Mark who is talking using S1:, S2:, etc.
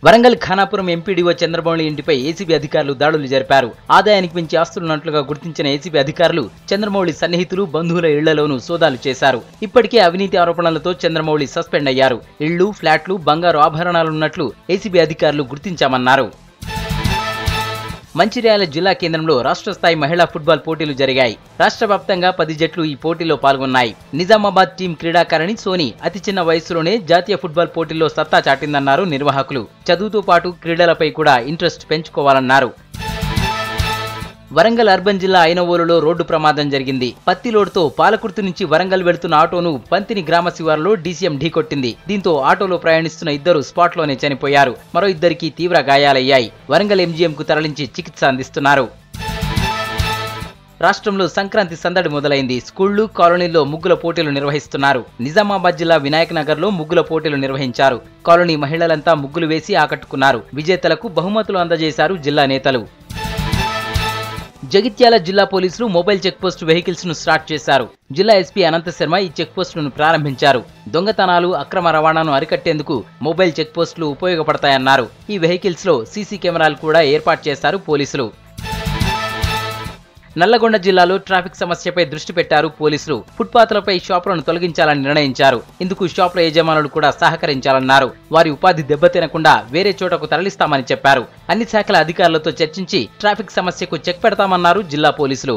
S1: Warangal Khanapuram MPDO Chandramouli ఇంటిపై ACB అధికారులు దాడులు జరిపారు. ఆదాయానికి మించి ఆస్తులున్నట్లుగా గుర్తించిన ఏసీబీ అధికారులు చంద్రమౌళి సన్నిహితులు, బంధువుల ఇళ్లలోనూ సోదాలు చేశారు. ఇప్పటికే అవినీతి ఆరోపణలతో చంద్రమౌళి సస్పెండ్ అయ్యారు. ఇళ్లు, ఫ్లాట్లు, బంగారు ఆభరణాలున్నట్లు ఏసీబీ అధికారులు గుర్తించామన్నారు. మంచిర్యాల జిల్లా కేంద్రంలో రాష్ట్ర స్థాయి మహిళా ఫుట్బాల్ పోటీలు జరిగాయి. రాష్ట్ర వ్యాప్తంగా 10 జట్లు ఈ పోటీలో పాల్గొన్నాయి. నిజామాబాద్ టీం క్రీడాకారిణి సోని అతి చిన్న వయసులోనే జాతీయ ఫుట్బాల్ పోటీల్లో సత్తా చాటిందన్నారు నిర్వాహకులు. చదువుతో పాటు క్రీడలపై కూడా ఇంట్రెస్ట్ పెంచుకోవాలన్నారు. వరంగల్ అర్బన్ జిల్లా ఐనవోలులో రోడ్డు ప్రమాదం జరిగింది. పత్తి లోడ్తో పాలకుర్తి నుంచి వరంగల్ వెళ్తున్న ఆటోను పంతిని గ్రామ శివారులో డీసీఎం ఢీకొట్టింది. దీంతో ఆటోలో ప్రయాణిస్తున్న ఇద్దరు స్పాట్లోనే చనిపోయారు. మరో ఇద్దరికి తీవ్ర గాయాలయ్యాయి. వరంగల్ ఎంజీఎంకు తరలించి చికిత్స అందిస్తున్నారు. రాష్ట్రంలో సంక్రాంతి సందడి మొదలైంది. స్కూళ్లు, కాలనీల్లో ముగ్గుల పోటీలు నిర్వహిస్తున్నారు. నిజామాబాద్ జిల్లా వినాయక్ నగర్ లో ముగ్గుల పోటీలు నిర్వహించారు. కాలనీ మహిళలంతా ముగ్గులు వేసి ఆకట్టుకున్నారు. విజేతలకు బహుమతులు అందజేశారు జిల్లా నేతలు. జగిత్యాల జిల్లా పోలీసులు మొబైల్ చెక్పోస్ట్ వెహికల్స్ ను స్టార్ట్ చేశారు. జిల్లా ఎస్పీ అనంత శర్మ ఈ చెక్పోస్టులను ప్రారంభించారు. దొంగతనాలు, అక్రమ రవాణాను అరికట్టేందుకు మొబైల్ చెక్పోస్టులు ఉపయోగపడతాయన్నారు. ఈ వెహికల్స్ లో సీసీ కెమెరాలు కూడా ఏర్పాటు చేశారు పోలీసులు. నల్లగొండ జిల్లాలో ట్రాఫిక్ సమస్యపై దృష్టి పెట్టారు పోలీసులు. ఫుట్పాత్లపై షాపులను తొలగించాలని నిర్ణయించారు. ఇందుకు షాపుల యజమానులు కూడా సహకరించాలన్నారు. వారి ఉపాధి దెబ్బతినకుండా వేరే చోటకు తరలిస్తామని చెప్పారు. అన్ని శాఖల అధికారులతో చర్చించి ట్రాఫిక్ సమస్యకు చెక్ పెడతామన్నారు జిల్లా పోలీసులు.